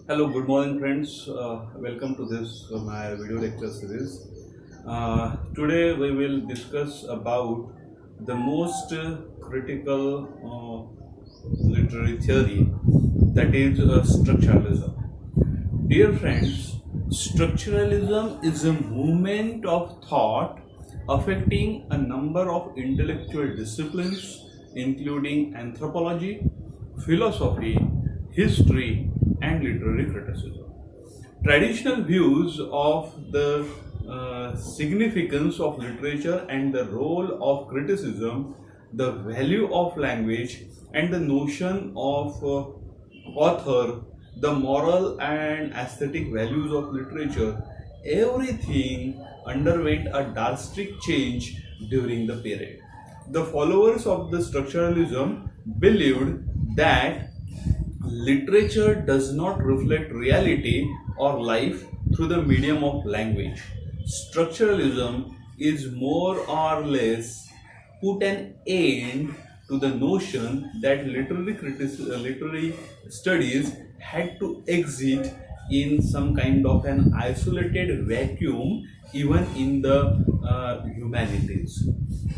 Hello, good morning, friends. Welcome to this my video lecture series. Today we will discuss about the most critical literary theory, that is structuralism. Dear friends, structuralism is a movement of thought affecting a number of intellectual disciplines, including anthropology, philosophy, history, and literary criticism. Traditional views of the significance of literature and the role of criticism, the value of language, and the notion of author, the moral and aesthetic values of literature, everything underwent a drastic change during the period. The followers of the structuralism believed that literature does not reflect reality or life through the medium of language. Structuralism is more or less put an end to the notion that literary studies had to exist in some kind of an isolated vacuum, even in the humanities.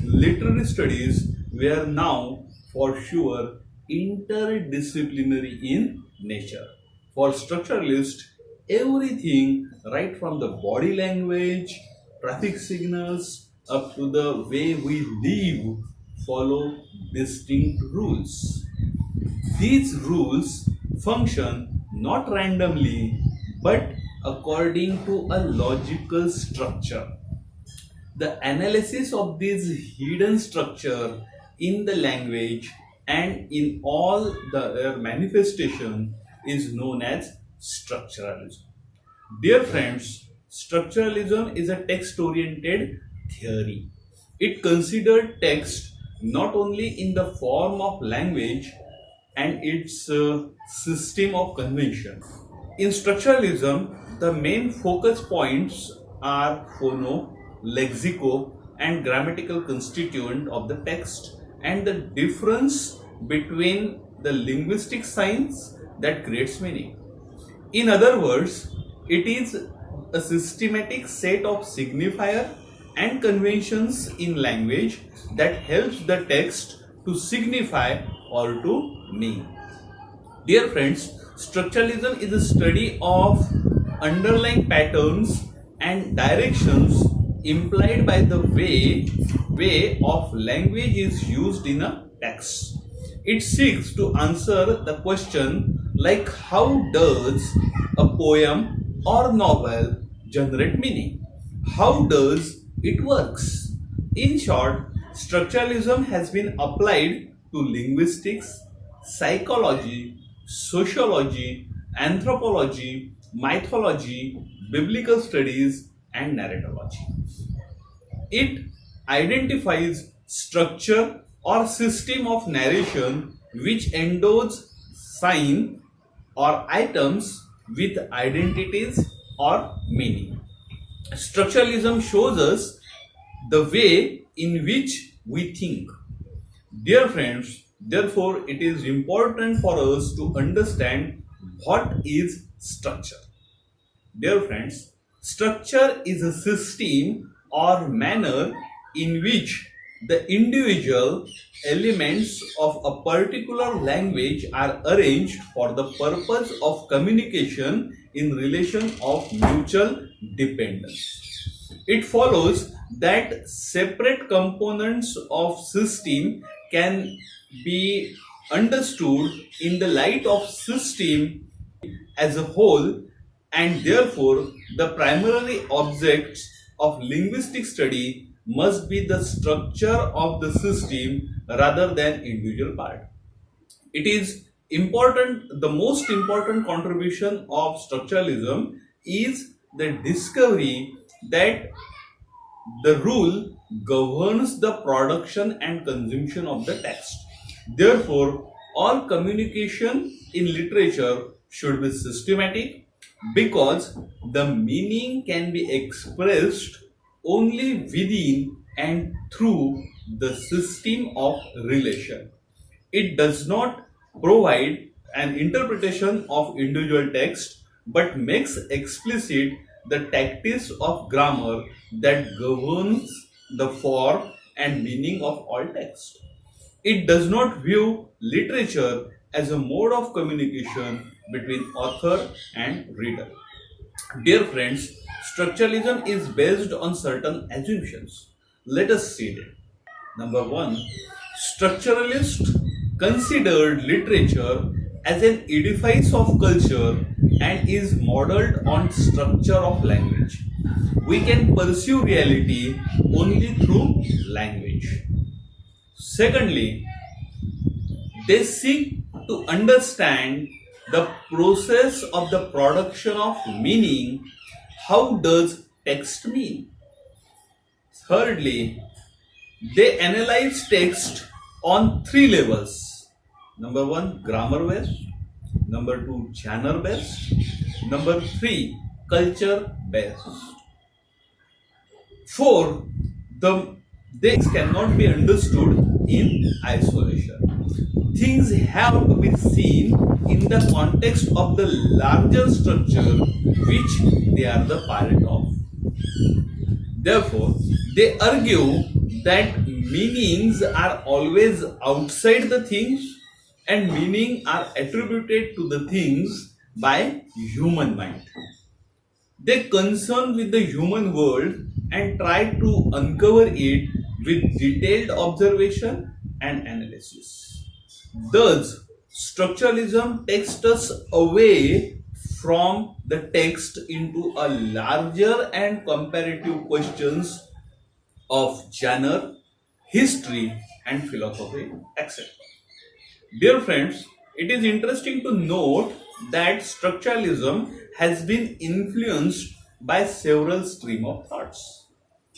Literary studies were now for sure interdisciplinary in nature. For structuralists, everything right from the body language, traffic signals, up to the way we live follow distinct rules. These rules function not randomly but according to a logical structure. The analysis of this hidden structure in the language and in all the manifestation is known as structuralism. Dear friends, structuralism is a text-oriented theory. It considered text not only in the form of language and its system of convention. In structuralism, the main focus points are phono, lexico, and grammatical constituent of the text, and the difference between the linguistic signs that creates meaning. In other words, it is a systematic set of signifier and conventions in language that helps the text to signify or to mean. Dear friends, structuralism is a study of underlying patterns and directions implied by the way of language is used in a text. It seeks to answer the question like how does a poem or novel generate meaning? How does it works? In short, structuralism has been applied to linguistics, psychology, sociology, anthropology, mythology, biblical studies, and narratology. It identifies structure or system of narration which endows sign or items with identities or meaning. Structuralism shows us the way in which we think. Dear friends, therefore, it is important for us to understand what is structure. Dear friends, structure is a system or manner in which the individual elements of a particular language are arranged for the purpose of communication in relation of mutual dependence. It follows that separate components of system can be understood in the light of system as a whole, and therefore the primary objects of linguistic study must be the structure of the system rather than individual part. It is important, the most important contribution of structuralism is the discovery that the rule governs the production and consumption of the text. Therefore, all communication in literature should be systematic because the meaning can be expressed only within and through the system of relation. It does not provide an interpretation of individual text but makes explicit the tactics of grammar that governs the form and meaning of all text. It does not view literature as a mode of communication between author and reader. Dear friends, structuralism is based on certain assumptions. Let us see them. Number one, structuralists considered literature as an edifice of culture and is modeled on structure of language. We can pursue reality only through language. Secondly, they seek to understand the process of the production of meaning. How does text mean? Thirdly, they analyze text on three levels. Number one, grammar based. Number two, genre based. Number three, culture based. Four, the things cannot be understood in isolation. Things have to be seen in the context of the larger structure which they are the part of. Therefore, they argue that meanings are always outside the things and meaning are attributed to the things by human mind. They concern with the human world and try to uncover it with detailed observation and analysis. Thus, structuralism takes us away from the text into a larger and comparative questions of genre, history, and philosophy, etc. Dear friends, it is interesting to note that structuralism has been influenced by several streams of thoughts.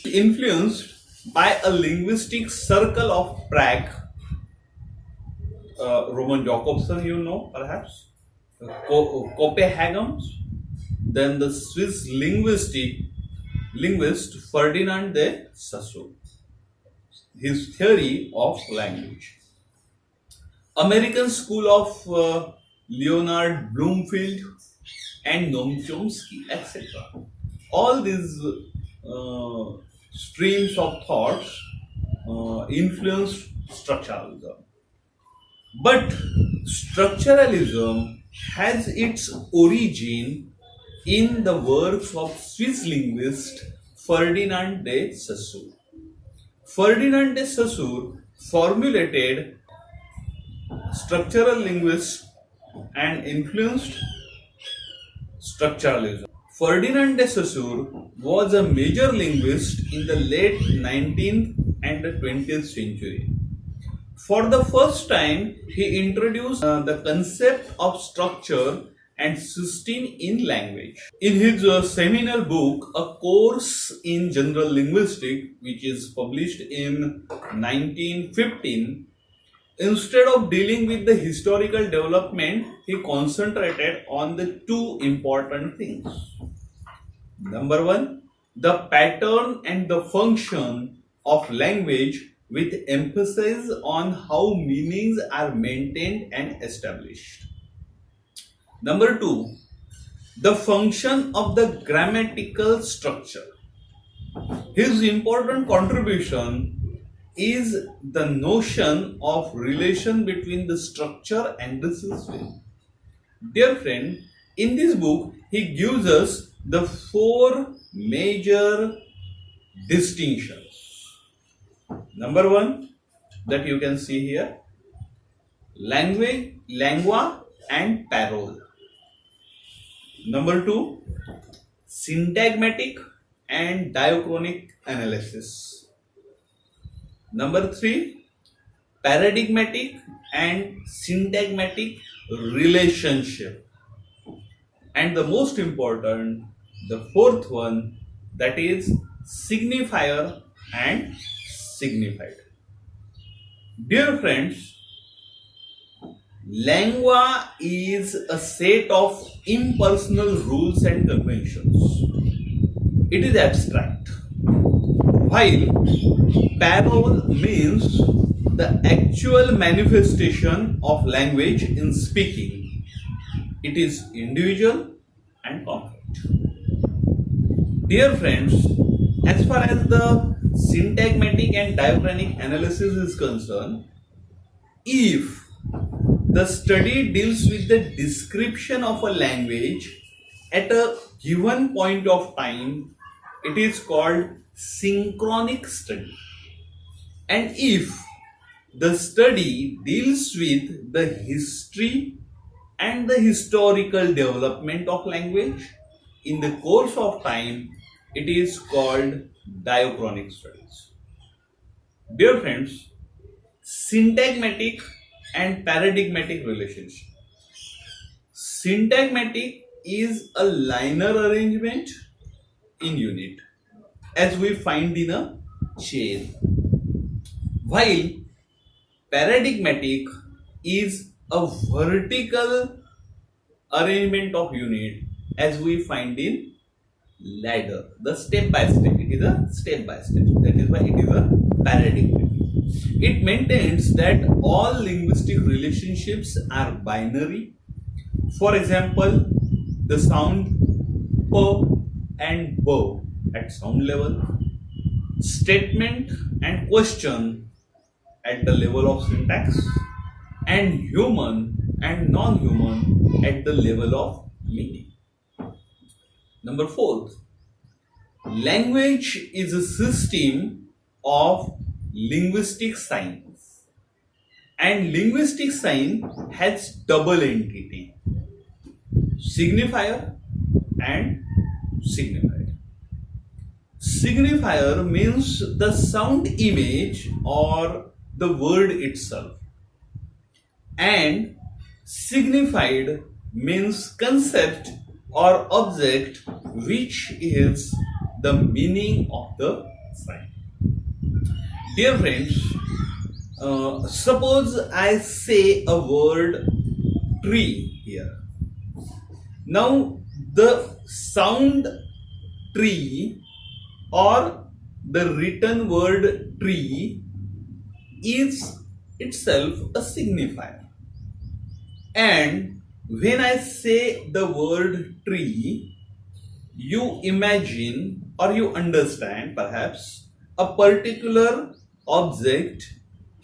Influenced by a linguistic circle of Prague, Roman Jacobson, you know, perhaps, Copenhagen, then the Swiss linguist Ferdinand De Saussure, his theory of language. American School of Leonard Bloomfield and Noam Chomsky, etc. All these streams of thoughts influenced structuralism. But structuralism has its origin in the works of Swiss linguist Ferdinand De Saussure. Ferdinand De Saussure formulated structural linguists and influenced structuralism. Ferdinand de Saussure was a major linguist in the late 19th and the 20th century. For the first time, he introduced the concept of structure and system in language. In his seminal book, A Course in General Linguistics, which is published in 1915, instead of dealing with the historical development, he concentrated on the two important things. Number one, the pattern and the function of language with emphasis on how meanings are maintained and established. Number two, the function of the grammatical structure. His important contribution is the notion of relation between the structure and the system. Dear friend, in this book, he gives us the four major distinctions. Number one, that you can see here, language, lingua and parole. Number two, syntagmatic and diachronic analysis. Number three, paradigmatic and syntagmatic relationship. And the most important, the fourth one, that is signifier and signified. Dear friends, lingua is a set of impersonal rules and conventions. It is abstract. While parole means the actual manifestation of language in speaking. It is individual Dear friends, as far as the syntagmatic and diachronic analysis is concerned, if the study deals with the description of a language at a given point of time, it is called synchronic study. And if the study deals with the history and the historical development of language in the course of time, it is called diachronic studies. Dear friends, syntagmatic and paradigmatic relationship. Syntagmatic is a linear arrangement in unit as we find in a chain, while paradigmatic is a vertical arrangement of unit as we find in ladder, the step by step. It is a step by step. That is why it is a paradigmatic. It maintains that all linguistic relationships are binary. For example, the sound p and b at sound level, statement and question at the level of syntax, and human and non-human at the level of meaning. Number 4, language is a system of linguistic signs, and linguistic sign has double entity, signifier and signified. Signifier means the sound image or the word itself, and signified means concept or object which is the meaning of the sign. Dear friends, suppose I say a word tree here. Now the sound tree or the written word tree is itself a signifier. And when I say the word tree, you imagine or you understand perhaps a particular object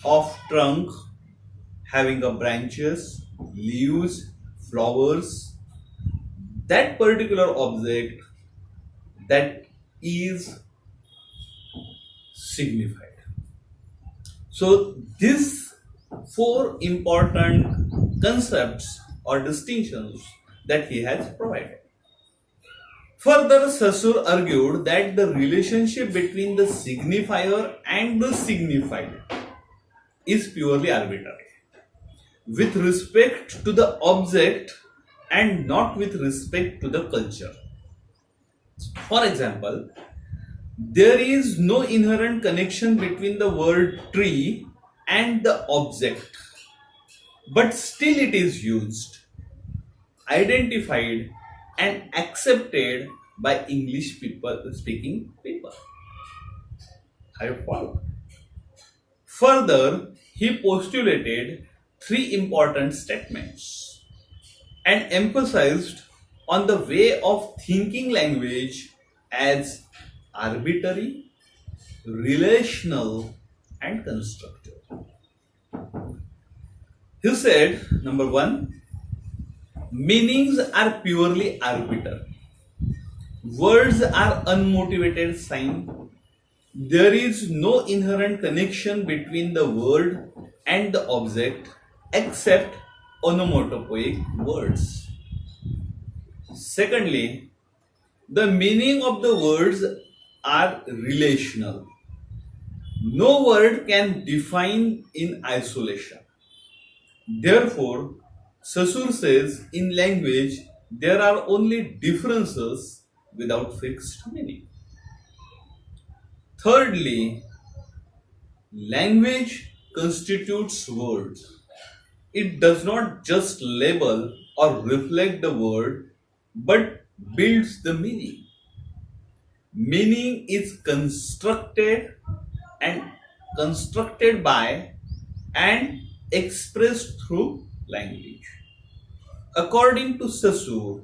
of trunk having a branches, leaves, flowers. That particular object that is signified. So these 4 important concepts or distinctions that he has provided. Further, Saussure argued that the relationship between the signifier and the signified is purely arbitrary with respect to the object and not with respect to the culture. For example, there is no inherent connection between the word tree and the object, but still it is used, identified and accepted by English speaking people. I follow. Further, he postulated 3 important statements and emphasized on the way of thinking language as arbitrary, relational and constructive. He said, number 1, meanings are purely arbitrary. Words are unmotivated sign. There is no inherent connection between the word and the object except onomatopoeic words. Secondly, the meaning of the words are relational. No word can define in isolation. Therefore, Saussure says in language there are only differences without fixed meaning. Thirdly, language constitutes words. It does not just label or reflect the word but builds the meaning. Meaning is constructed by and expressed through language. According to Saussure,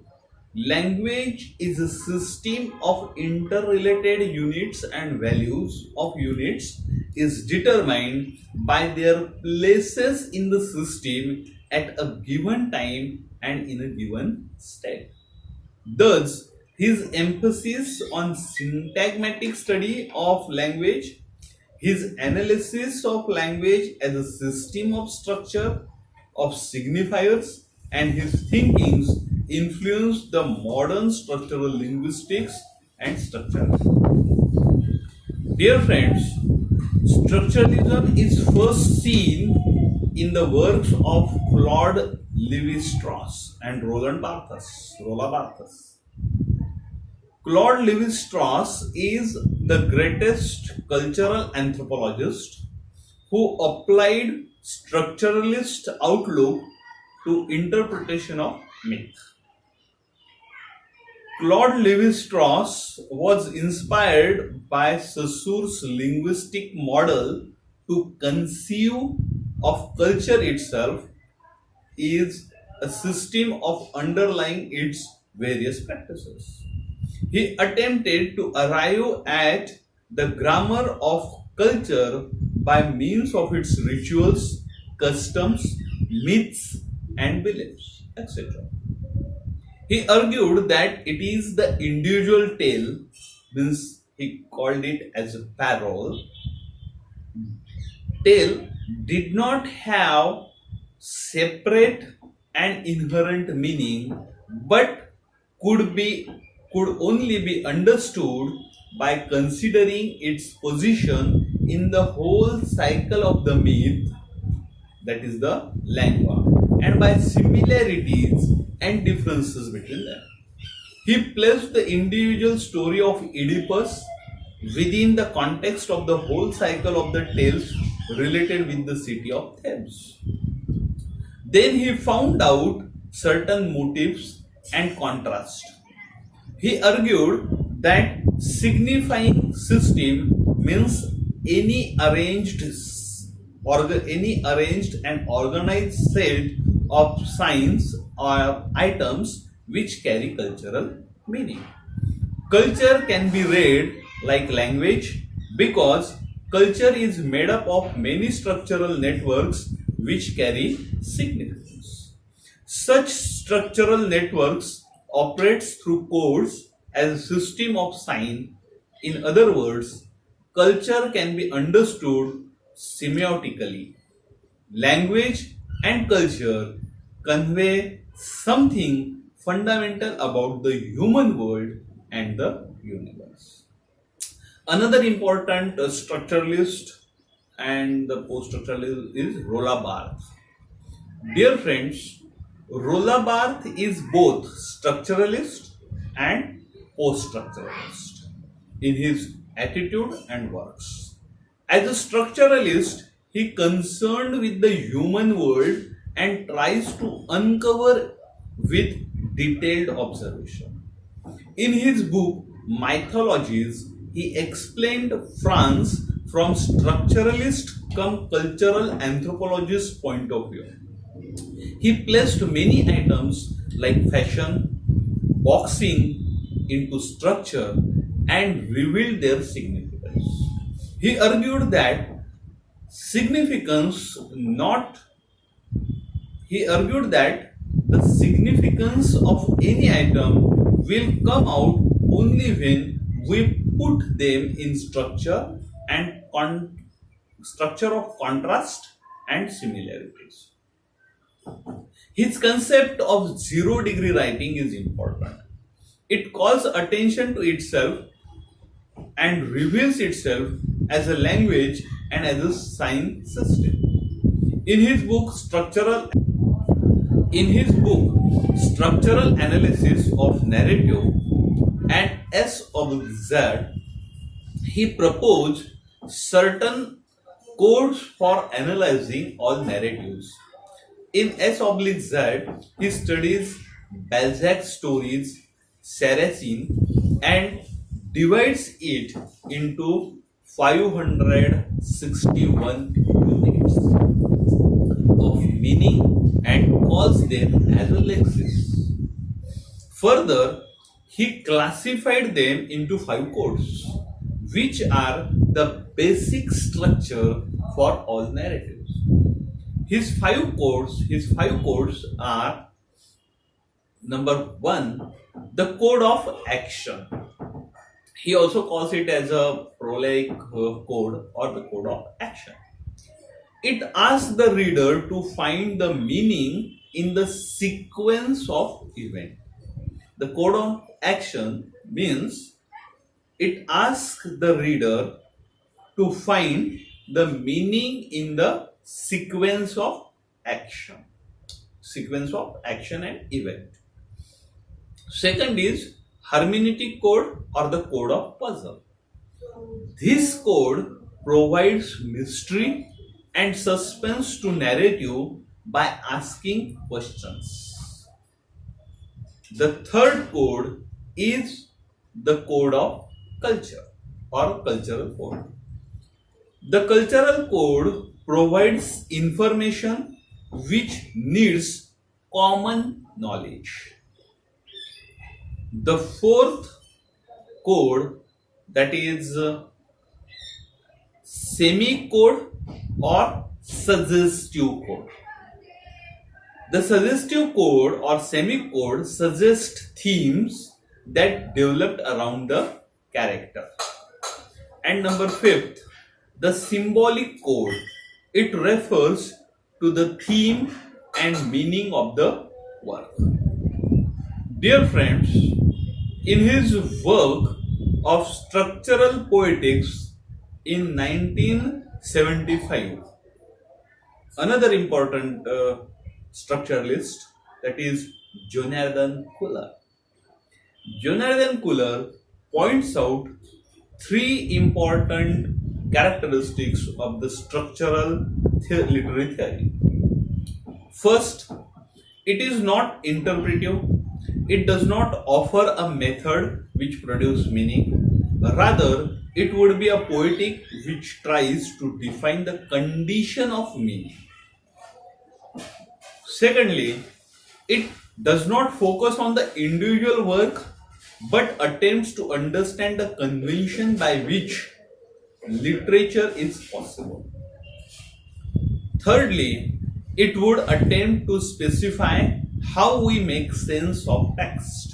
Language is a system of interrelated units, and values of units is determined by their places in the system at a given time and in a given state. Thus, his emphasis on syntagmatic study of language, his analysis of language as a system of structure, of signifiers, and his thinkings influenced the modern structural linguistics and structuralism. Dear friends, structuralism is first seen in the works of Claude Levi-Strauss and Roland Barthes. Claude Levi-Strauss is the greatest cultural anthropologist who applied structuralist outlook to interpretation of myth. Claude Levi-Strauss was inspired by Saussure's linguistic model to conceive of culture itself is a system of underlying its various practices. He attempted to arrive at the grammar of culture by means of its rituals, customs, myths, and beliefs, etc. He argued that it is the individual tale, means he called it as a parole. Tale did not have separate and inherent meaning, but could only be understood by considering its position in the whole cycle of the myth, that is the lingua, and by similarities and differences between them. He placed the individual story of Oedipus within the context of the whole cycle of the tales related with the city of Thebes. Then he found out certain motifs and contrast. He argued that signifying system means any arranged and organized set of signs or items which carry cultural meaning. Culture can be read like language because culture is made up of many structural networks which carry significance. Such structural networks operates through codes as a system of sign. In other words, culture can be understood semiotically. Language and culture convey something fundamental about the human world and the universe. Another important structuralist and the post-structuralist is Roland Barthes. Dear friends, Roland Barthes is both structuralist and post-structuralist in his attitude and works. As a structuralist, he concerned with the human world and tries to uncover with detailed observation. In his book Mythologies, he explained France from structuralist cum cultural anthropologist point of view. He placed many items like fashion, boxing into structure and revealed their significance. He argued that the significance of any item will come out only when we put them in structure of contrast and similarities. His concept of zero-degree writing is important. It calls attention to itself and reveals itself as a language and as a sign system. In his book Structural Analysis of Narrative and S/Z, he proposed certain codes for analyzing all narratives. In S/Z, he studies Balzac's stories, Saracen, and divides it into 561 units of meaning and calls them as a lexis. Further, he classified them into 5 codes, which are the basic structure for all narratives. His five codes are: number 1, the code of action. He also calls it as a prolaic code or the code of action. It asks the reader to find the meaning in the sequence of event. The code of action means it asks the reader to find the meaning in the sequence of action. Sequence of action and event. Second is hermeneutic code or the code of puzzle. This code provides mystery and suspense to narrative by asking questions. The third code is the code of culture or cultural code. The cultural code provides information which needs common knowledge. The fourth code, that is semi-code or suggestive code. The suggestive code or semi-code suggests themes that developed around the character. And number 5th, the symbolic code. It refers to the theme and meaning of the work. Dear friends, in his work of structural poetics in 1975, another important structuralist, that is Jonathan Fuller. Jonathan Fuller points out 3 important characteristics of the structural literary theory. First, it is not interpretive. It does not offer a method which produces meaning. Rather, it would be a poetic which tries to define the condition of meaning. Secondly, it does not focus on the individual work but attempts to understand the convention by which literature is possible. Thirdly, it would attempt to specify how we make sense of text.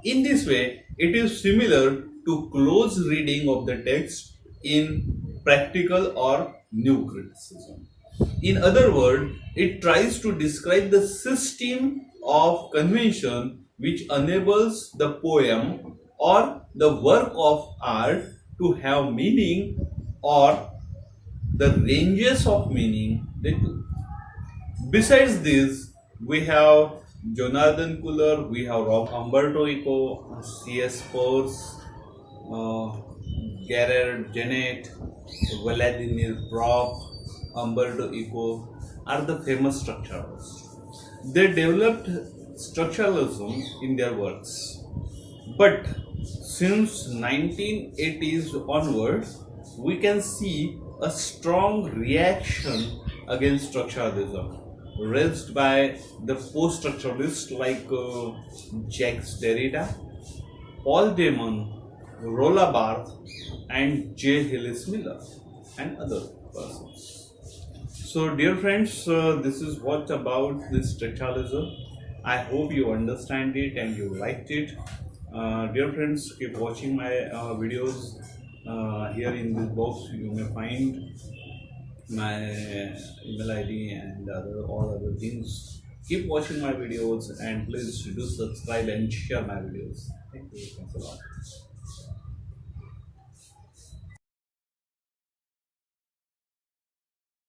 In this way, it is similar to close reading of the text in practical or new criticism. In other words, it tries to describe the system of convention which enables the poem or the work of art to have meaning or the ranges of meaning they do. Besides this, we have Jonathan Fuller, we have Umberto Eco, C.S. Peirce, Gerard Genette, Vladimir Propp, Umberto Eco are the famous structuralists. They developed structuralism in their works. But since 1980s onwards, we can see a strong reaction against structuralism raised by the post-structuralists like Jacques Derrida, Paul Damon, Roland Barthes, and J. Hillis Miller, and other persons. So, dear friends, this is what about this structuralism. I hope you understand it and you liked it. Dear friends, keep watching my videos. Here in this box, you may find my email ID and all other things. Keep watching my videos and please do subscribe and share my videos. Thank you. Thanks a lot.